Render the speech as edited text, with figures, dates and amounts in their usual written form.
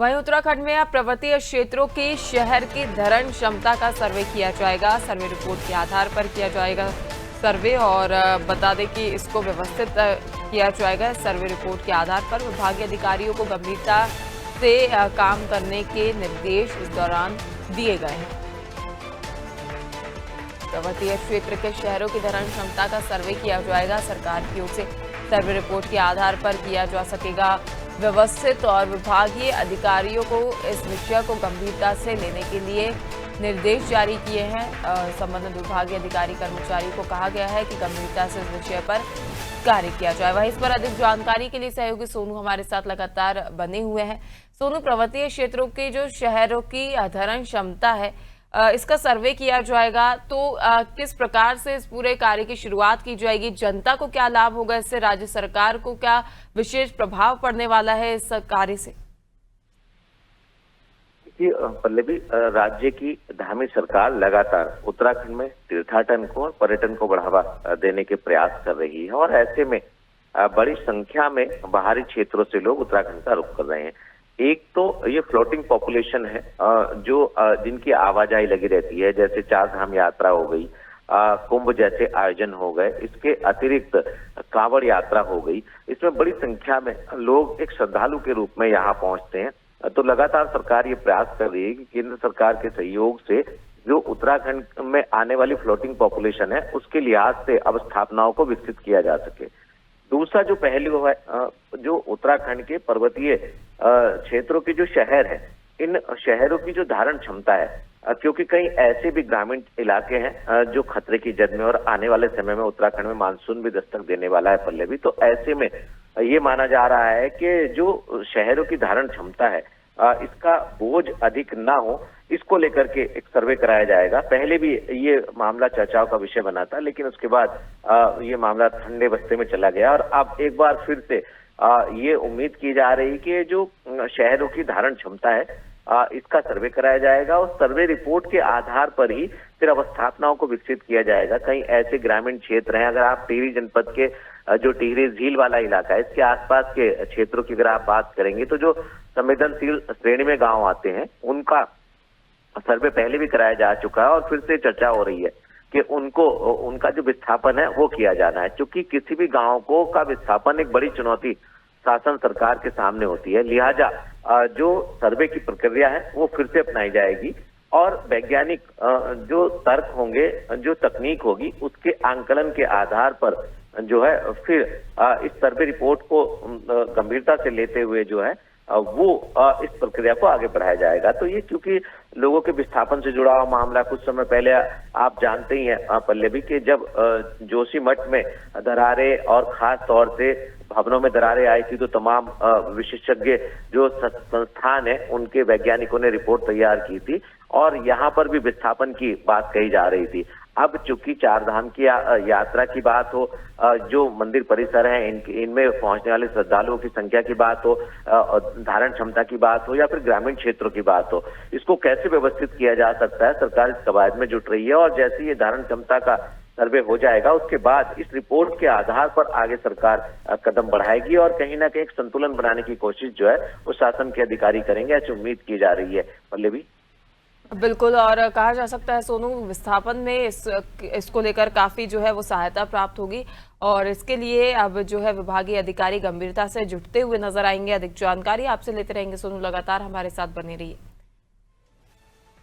वहीं उत्तराखंड में अब पर्वतीय क्षेत्रों की शहर की धरण क्षमता का सर्वे किया जाएगा। सर्वे रिपोर्ट के आधार पर किया जाएगा सर्वे और बता दें कि इसको व्यवस्थित किया जाएगा। सर्वे रिपोर्ट के आधार पर विभागीय अधिकारियों को गंभीरता से काम करने के निर्देश इस दौरान दिए गए हैं। पर्वतीय क्षेत्र के शहरों की धरण क्षमता का सर्वे किया जाएगा। सरकार की ओर से सर्वे रिपोर्ट के आधार पर किया जा सकेगा व्यवस्थित और विभागीय अधिकारियों को इस विषय को गंभीरता से लेने के लिए निर्देश जारी किए हैं। संबंधित विभागीय अधिकारी कर्मचारियों को कहा गया है कि गंभीरता से इस विषय पर कार्य किया जाए। वहीं इस पर अधिक जानकारी के लिए सहयोगी सोनू हमारे साथ लगातार बने हुए हैं। सोनू, पर्वतीय क्षेत्रों के जो शहरों की धरण क्षमता है इसका सर्वे किया जाएगा, तो किस प्रकार से इस पूरे कार्य की शुरुआत की जाएगी? जनता को क्या लाभ होगा इससे? राज्य सरकार को क्या विशेष प्रभाव पड़ने वाला है इस कार्य से? पल्लवी, राज्य की धामी सरकार लगातार उत्तराखंड में तीर्थाटन को और पर्यटन को बढ़ावा देने के प्रयास कर रही है और ऐसे में बड़ी संख्या में बाहरी क्षेत्रों से लोग उत्तराखंड का रुख कर रहे हैं। एक तो ये फ्लोटिंग पॉपुलेशन है जो जिनकी आवाजाही लगी रहती है, जैसे चार धाम यात्रा हो गई, कुंभ जैसे आयोजन हो गए, इसके अतिरिक्त कांवड़ यात्रा हो गई। इसमें बड़ी संख्या में लोग एक श्रद्धालु के रूप में यहाँ पहुंचते हैं। तो लगातार सरकार ये प्रयास कर रही है कि केंद्र सरकार के सहयोग से जो उत्तराखंड में आने वाली फ्लोटिंग पॉपुलेशन है उसके लिहाज से अब स्थापनाओं को विकसित किया जा सके। दूसरा जो पहलू है, जो उत्तराखंड के पर्वतीय क्षेत्रों के जो शहर है, इन शहरों की जो धारण क्षमता है, क्योंकि कई ऐसे भी ग्रामीण इलाके हैं जो खतरे की जद में और आने वाले समय में उत्तराखंड में मानसून भी दस्तक देने वाला है पल्लवी। तो ऐसे में ये माना जा रहा है कि जो शहरों की धारण क्षमता है इसका बोझ अधिक ना हो, इसको लेकर के एक सर्वे कराया जाएगा। पहले भी ये मामला चर्चाओं का विषय बना था, लेकिन उसके बाद ये मामला ठंडे बस्ते में चला गया और अब एक बार फिर से ये उम्मीद की जा रही कि जो शहरों की धारण क्षमता है इसका सर्वे कराया जाएगा और सर्वे रिपोर्ट के आधार पर ही फिर अवस्थापनाओं को विकसित किया जाएगा। कई ऐसे ग्रामीण क्षेत्र हैं, अगर आप टिहरी जनपद के जो टिहरी झील वाला इलाका है, इसके आसपास के क्षेत्रों की अगर आप बात करेंगे तो जो संवेदनशील श्रेणी में गांव आते हैं उनका सर्वे पहले भी कराया जा चुका है और फिर से चर्चा हो रही है कि उनका जो विस्थापन है वो किया जाना है। क्योंकि किसी भी गांव को का विस्थापन एक बड़ी चुनौती शासन सरकार के सामने होती है, लिहाजा जो सर्वे की प्रक्रिया है वो फिर से अपनाई जाएगी और वैज्ञानिक जो तर्क होंगे, जो तकनीक होगी, उसके आंकलन के आधार पर जो है फिर इस सर्वे रिपोर्ट को गंभीरता से लेते हुए जो है वो इस प्रक्रिया को आगे बढ़ाया जाएगा। तो ये क्योंकि लोगों के विस्थापन से जुड़ा हुआ मामला, कुछ समय पहले आप जानते ही हैं पल्लवी कि जब जोशीमठ में दरारें और खास तौर से भवनों में दरारें आई थी तो तमाम विशेषज्ञ जो संस्थान है उनके वैज्ञानिकों ने रिपोर्ट तैयार की थी और यहाँ पर भी विस्थापन की बात कही जा रही थी। अब चूंकि चार धाम की यात्रा की बात हो, जो मंदिर परिसर है इनमें पहुंचने वाले श्रद्धालुओं की संख्या की बात हो, धारण क्षमता की बात हो या फिर ग्रामीण क्षेत्रों की बात हो, इसको कैसे व्यवस्थित किया जा सकता है, सरकार इस कवायद में जुट रही है। और जैसे ये धारण क्षमता का सर्वे हो जाएगा उसके बाद इस रिपोर्ट के आधार पर आगे सरकार कदम बढ़ाएगी और कहीं ना कहीं एक संतुलन बनाने की कोशिश जो है वो शासन के अधिकारी करेंगे, ऐसी उम्मीद की जा रही है पल्लवी। बिल्कुल, और कहा जा सकता है सोनू, विस्थापन में इसको लेकर काफी जो है वो सहायता प्राप्त होगी और इसके लिए अब जो है विभागीय अधिकारी गंभीरता से जुटते हुए नजर आएंगे। अधिक जानकारी आपसे लेते रहेंगे सोनू, लगातार हमारे साथ बने रहिए।